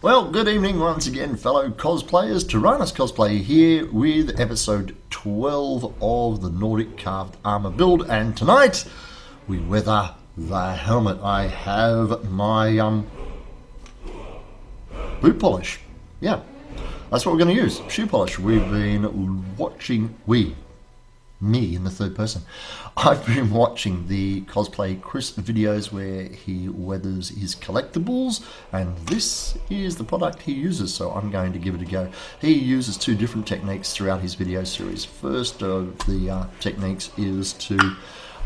Well, good evening once again, fellow cosplayers. Tyrannus Cosplay here with episode 12 of the Nordic Carved Armour build, and tonight we weather the helmet. I have my boot polish. Yeah, that's what we're going to use, shoe polish. We've been watching, me in the third person. I've been watching the Cosplay Chris videos where he weathers his collectibles, and this is the product he uses, so I'm going to give it a go. He uses two different techniques throughout his video series. First of the techniques is to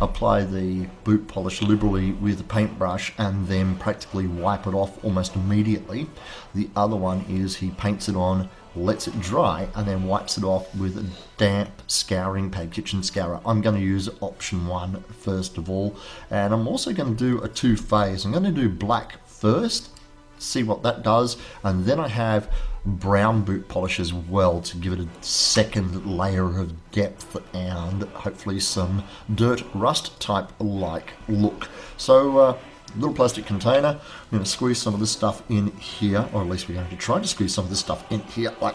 apply the boot polish liberally with a paintbrush and then practically wipe it off almost immediately. The other one is he paints it on, lets it dry, and then wipes it off with a damp scouring pad, kitchen scourer. I'm going to use option 1 first of all, and I'm also going to do a two-phase. I'm going to do black first, see what that does, and then I have brown boot polish as well to give it a second layer of depth and hopefully some dirt rust type like look. So little plastic container. I'm going to squeeze some of this stuff in here, or at least we're going to try to squeeze some of this stuff in here. Like,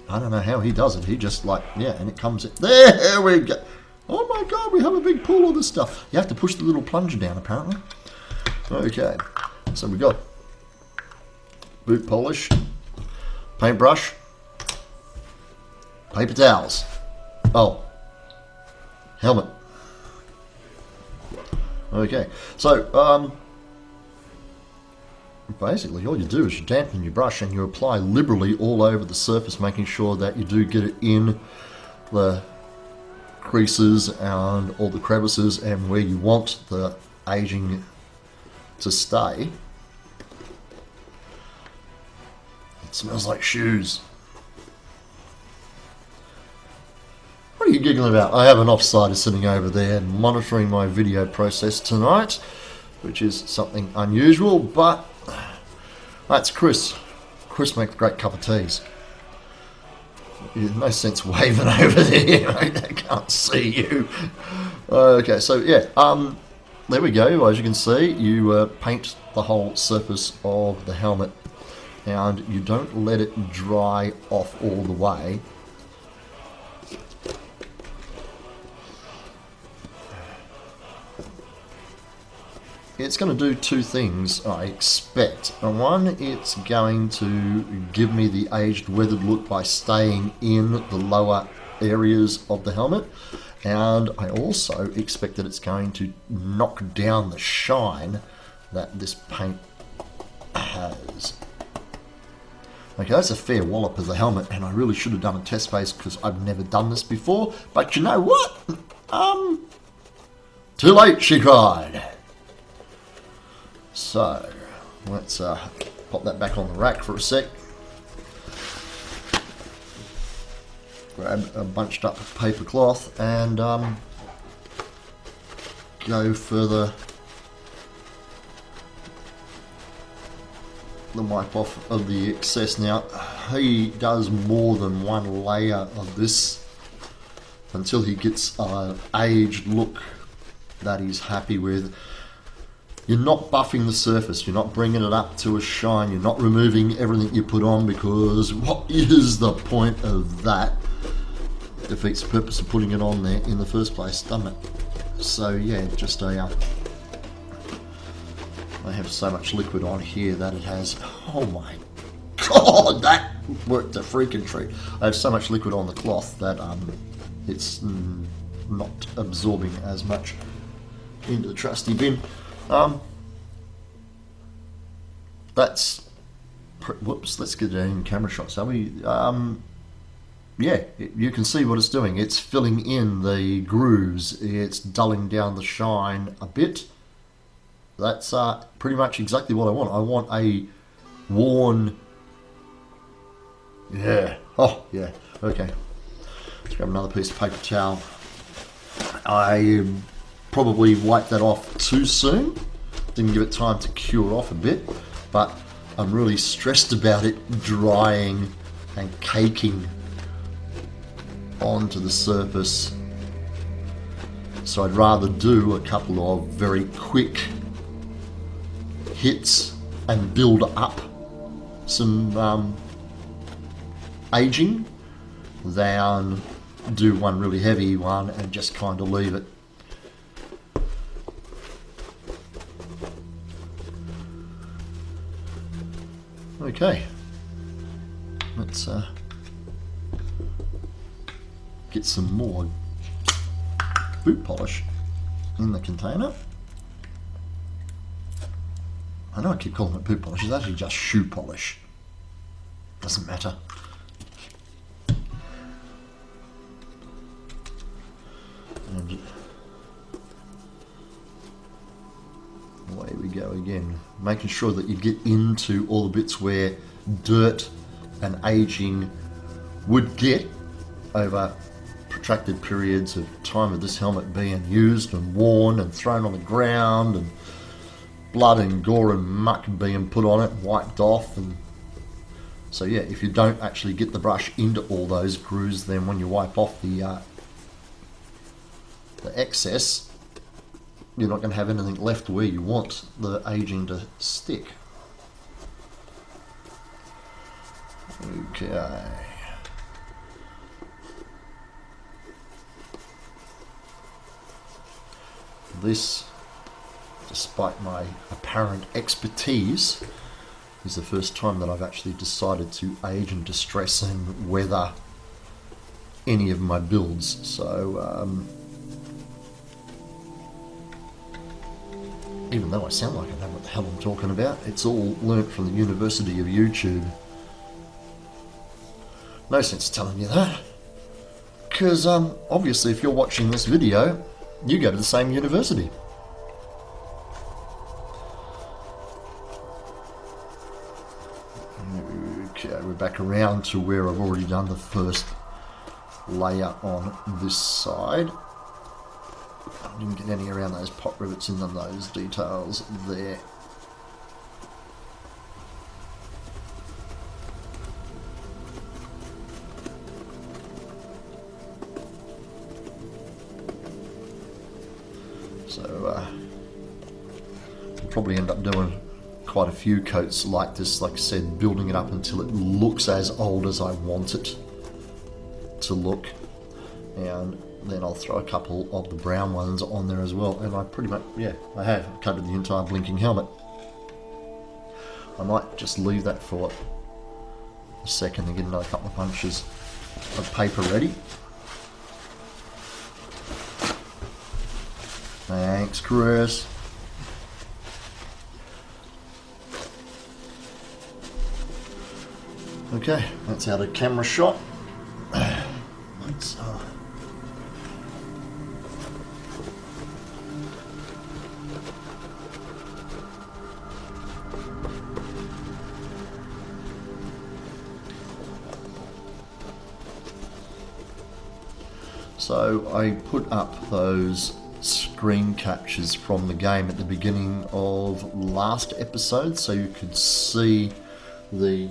I don't know how he does it. He just and it comes in. There we go. Oh my god, we have a big pool of this stuff. You have to push the little plunger down apparently. Okay, so we got boot polish, paintbrush, paper towels. Oh, helmet. Okay, so basically all you do is you dampen your brush and you apply liberally all over the surface, making sure that you do get it in the creases and all the crevices and where you want the aging to stay. It smells like shoes. What are you giggling about? I have an offsider sitting over there monitoring my video process tonight, which is something unusual, but that's Chris. Chris makes a great cup of teas. There's no sense waving over there, mate. I can't see you. Okay, so yeah, there we go. As you can see, you paint the whole surface of the helmet and you don't let it dry off all the way. It's going to do two things, I expect. One, it's going to give me the aged, weathered look by staying in the lower areas of the helmet. And I also expect that it's going to knock down the shine that this paint has. Okay, that's a fair wallop of the helmet, and I really should have done a test phase because I've never done this before. But you know what? Too late, she cried. So, let's pop that back on the rack for a sec. Grab a bunched up paper cloth and go for the wipe off of the excess. Now, he does more than one layer of this until he gets an aged look that he's happy with. You're not buffing the surface, you're not bringing it up to a shine, you're not removing everything you put on, because what is the point of that? It defeats the purpose of putting it on there in the first place, doesn't it? So yeah, just I have so much liquid on here that it has, oh my god, that worked a freaking treat. I have so much liquid on the cloth that it's not absorbing as much into the trusty bin. That's whoops, let's get it in camera shots, shall we? Yeah, you can see what it's doing. It's filling in the grooves, it's dulling down the shine a bit. That's pretty much exactly what I want. I want a worn, yeah, oh yeah, okay. Let's grab another piece of paper towel. I probably wiped that off too soon. Didn't give it time to cure off a bit, but I'm really stressed about it drying and caking onto the surface. So I'd rather do a couple of very quick hits and build up some aging than do one really heavy one and just kind of leave it. Okay, let's get some more boot polish in the container. I know I keep calling it boot polish, it's actually just shoe polish. Doesn't matter. And away we go again, making sure that you get into all the bits where dirt and aging would get over protracted periods of time of this helmet being used and worn and thrown on the ground, and blood and gore and muck being put on it, wiped off. And so yeah, if you don't actually get the brush into all those grooves, then when you wipe off the excess, you're not going to have anything left where you want the aging to stick. Okay. This, despite my apparent expertise, is the first time that I've actually decided to age and distress and weather any of my builds. So even though I sound like I know what the hell I'm talking about, it's all learnt from the University of YouTube. No sense telling you that, because obviously if you're watching this video, you go to the same university. Okay, we're back around to where I've already done the first layer on this side. I didn't get any around those pot rivets in those details there. So I'll probably end up doing quite a few coats like this, like I said, building it up until it looks as old as I want it to look, and then I'll throw a couple of the brown ones on there as well. And I pretty much, yeah, I have covered the entire blinking helmet. I might just leave that for a second and get another couple of bunches of paper ready. Thanks, Chris. Okay, that's out of camera shot. Let's so I put up those screen captures from the game at the beginning of last episode so you could see the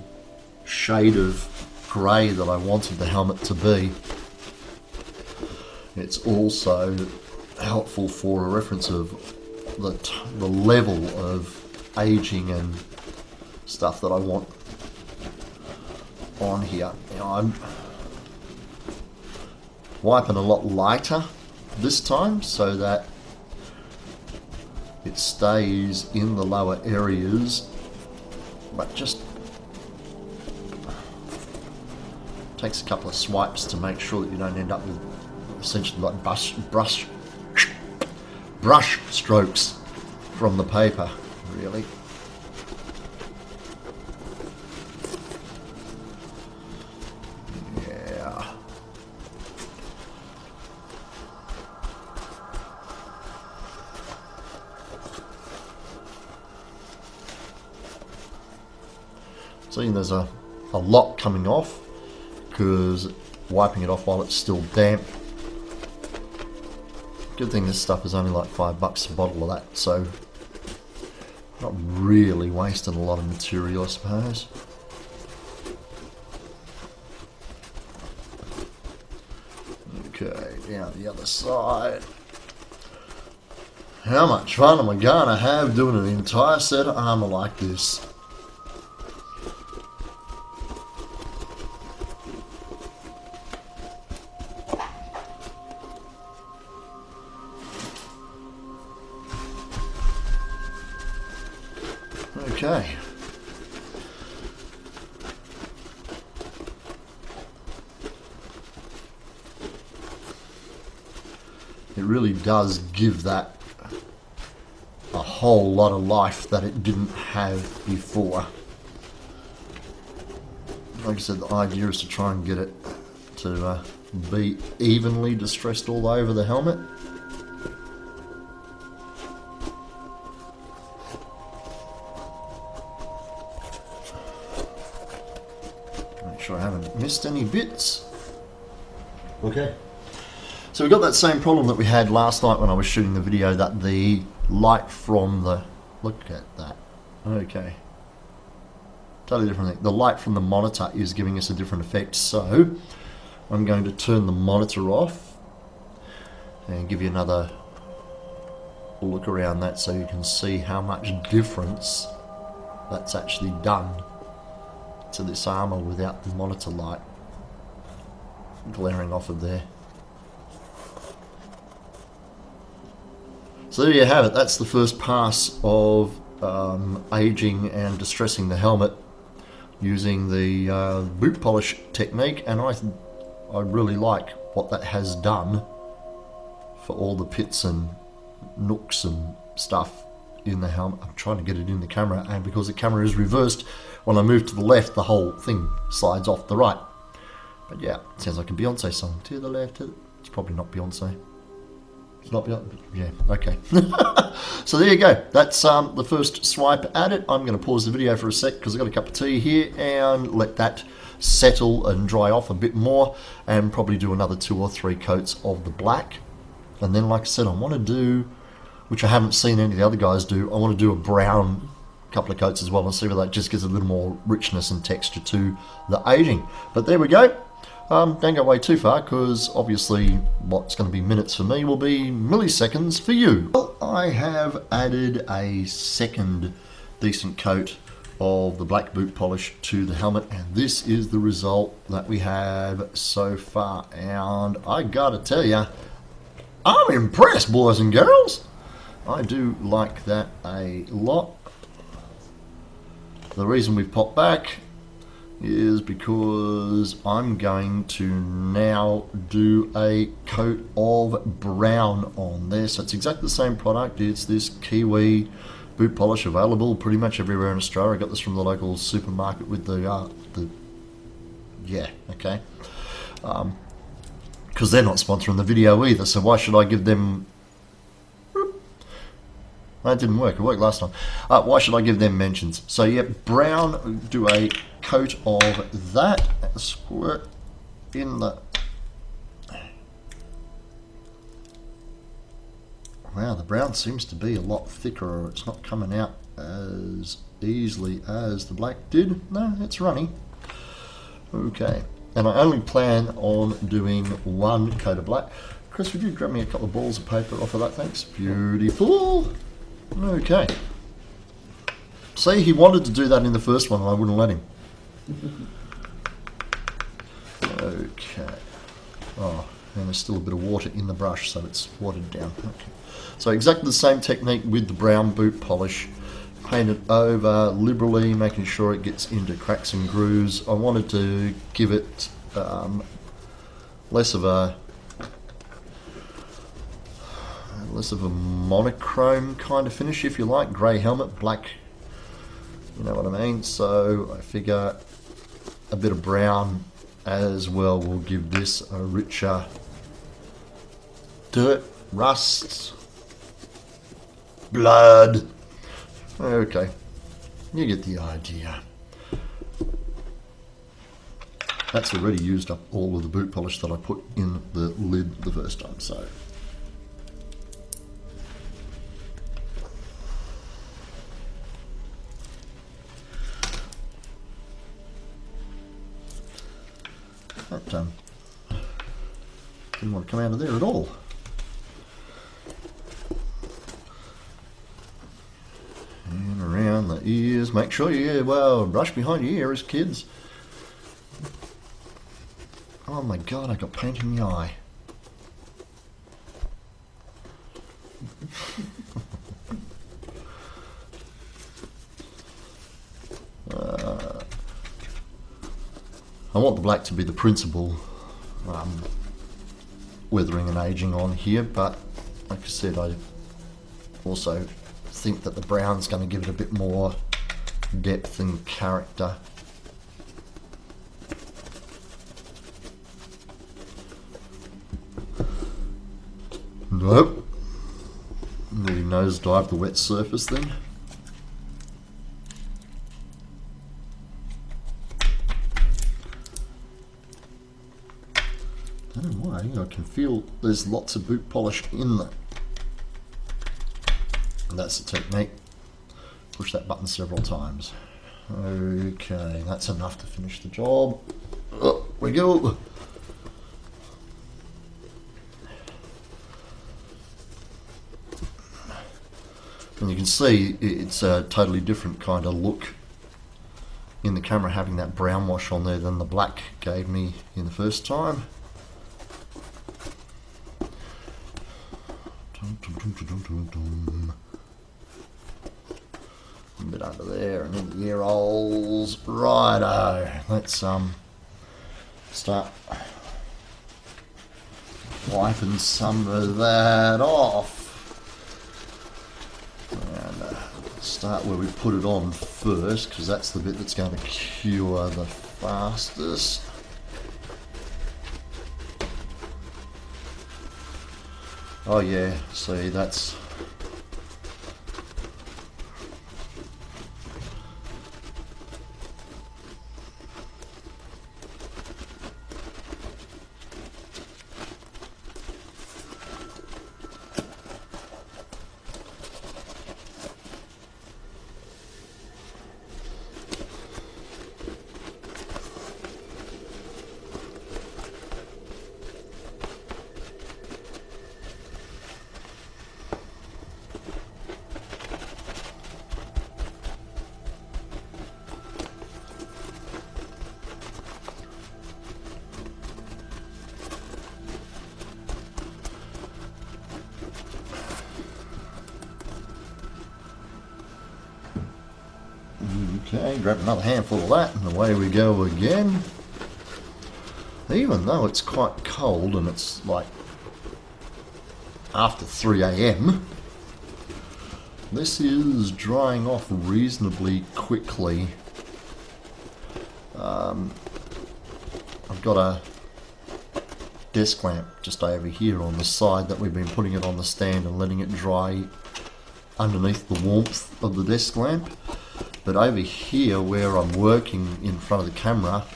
shade of grey that I wanted the helmet to be. It's also helpful for a reference of the level of aging and stuff that I want on here. You know, I'm wiping a lot lighter this time so that it stays in the lower areas, but just takes a couple of swipes to make sure that you don't end up with essentially like brush strokes from the paper, really. Yeah. See, there's a lot coming off because wiping it off while it's still damp. Good thing this stuff is only like $5 a bottle of that, so not really wasting a lot of material, I suppose. Okay, down the other side. How much fun am I gonna have doing an entire set of armour like this? Okay. It really does give that a whole lot of life that it didn't have before. Like I said, the idea is to try and get it to be evenly distressed all over the helmet. Make sure I haven't missed any bits. Okay. So we've got that same problem that we had last night when I was shooting the video, that the light from the... Look at that. Okay. Totally different thing. The light from the monitor is giving us a different effect, so I'm going to turn the monitor off and give you another look around that so you can see how much difference that's actually done to this armour without the monitor light glaring off of there. So there you have it. That's the first pass of aging and distressing the helmet using the boot polish technique, and I really like what that has done for all the pits and nooks and stuff in the helmet. I'm trying to get it in the camera, and because the camera is reversed, when I move to the left the whole thing slides off the right. But yeah, it sounds like a Beyonce song. To the left, it's probably not Beyonce. It's not Beyonce. Yeah, okay. So there you go. That's the first swipe at it. I'm going to pause the video for a sec because I've got a cup of tea here and let that settle and dry off a bit more, and probably do another 2 or 3 coats of the black. And then, like I said, I want to do, which I haven't seen any of the other guys do, I want to do a brown couple of coats as well and see whether that just gives a little more richness and texture to the aging. But there we go. Don't go away too far, because obviously what's going to be minutes for me will be milliseconds for you. Well, I have added a second decent coat of the black boot polish to the helmet, and this is the result that we have so far. And I gotta tell you, I'm impressed, boys and girls. I do like that a lot. The reason we've popped back is because I'm going to now do a coat of brown on there. So it's exactly the same product. It's this Kiwi boot polish, available pretty much everywhere in Australia. I got this from the local supermarket with the yeah, okay. Because they're not sponsoring the video either, so why should I give them... That didn't work. It worked last time. Why should I give them mentions? So yeah, brown, do a coat of that, squirt in the... Wow, the brown seems to be a lot thicker, or it's not coming out as easily as the black did. No, it's running. Okay, and I only plan on doing 1 coat of black. Chris, would you grab me a couple of balls of paper off of that, thanks? Beautiful. Okay. See, he wanted to do that in the first one and I wouldn't let him. Okay. Oh, and there's still a bit of water in the brush, so it's watered down. Okay. So exactly the same technique with the brown boot polish. Paint it over liberally, making sure it gets into cracks and grooves. I wanted to give it less of a monochrome kind of finish, if you like. Grey helmet, black, you know what I mean. So I figure a bit of brown as well will give this a richer dirt, rust, blood. Okay, you get the idea. That's already used up all of the boot polish that I put in the lid the first time, so. That didn't want to come out of there at all. And around the ears. Make sure you brush behind your ears, kids. Oh my god, I got paint in the eye. I want the black to be the principal weathering and aging on here, but like I said, I also think that the brown's going to give it a bit more depth and character. Nope. Nearly nosedive the wet surface then. I don't know why, I can feel there's lots of boot polish in there. And that's the technique. Push that button several times. Okay, that's enough to finish the job. Up we go. And you can see it's a totally different kind of look in the camera, having that brown wash on there than the black gave me in the first time. A bit under there and in the ear holes. Righto. Let's start wiping some of that off. And start where we put it on first, because that's the bit that's going to cure the fastest. Oh yeah, see, that's okay, grab another handful of that and away we go again. Even though it's quite cold and it's like after 3 AM, this is drying off reasonably quickly. I've got a desk lamp just over here on the side that we've been putting it on the stand and letting it dry underneath the warmth of the desk lamp. But over here where I'm working in front of the camera,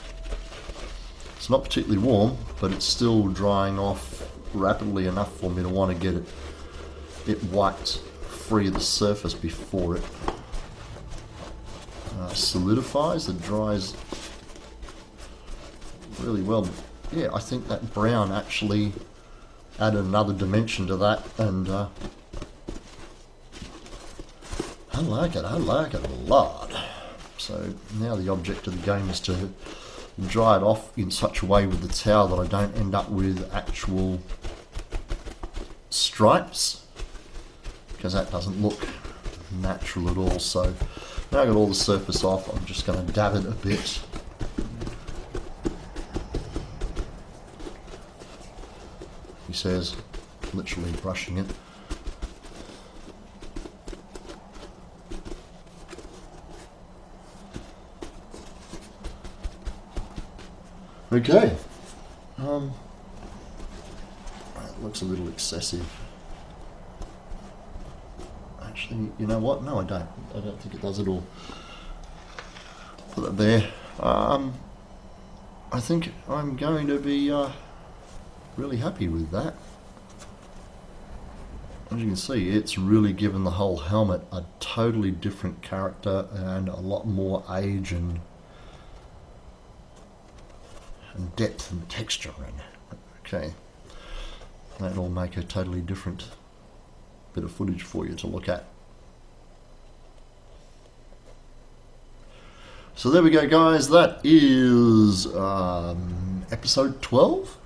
it's not particularly warm, but it's still drying off rapidly enough for me to want to get it wiped free of the surface before it solidifies. It dries really well. Yeah, I think that brown actually added another dimension to that, and I like it a lot. So now the object of the game is to dry it off in such a way with the towel that I don't end up with actual stripes, because that doesn't look natural at all. So now I've got all the surface off, I'm just going to dab it a bit. He says, literally brushing it. Okay. It looks a little excessive. Actually, you know what? No, I don't. I don't think it does at all. Put that there. I think I'm going to be really happy with that. As you can see, it's really given the whole helmet a totally different character and a lot more age and depth and texture in. Okay, that'll make a totally different bit of footage for you to look at. So there we go, guys. That is episode 12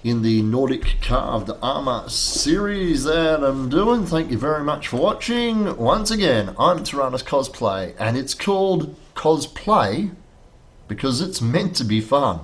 in the Nordic Carved Armour series that I'm doing. Thank you very much for watching. Once again, I'm Tyrannus Cosplay, and it's called Cosplay because it's meant to be fun.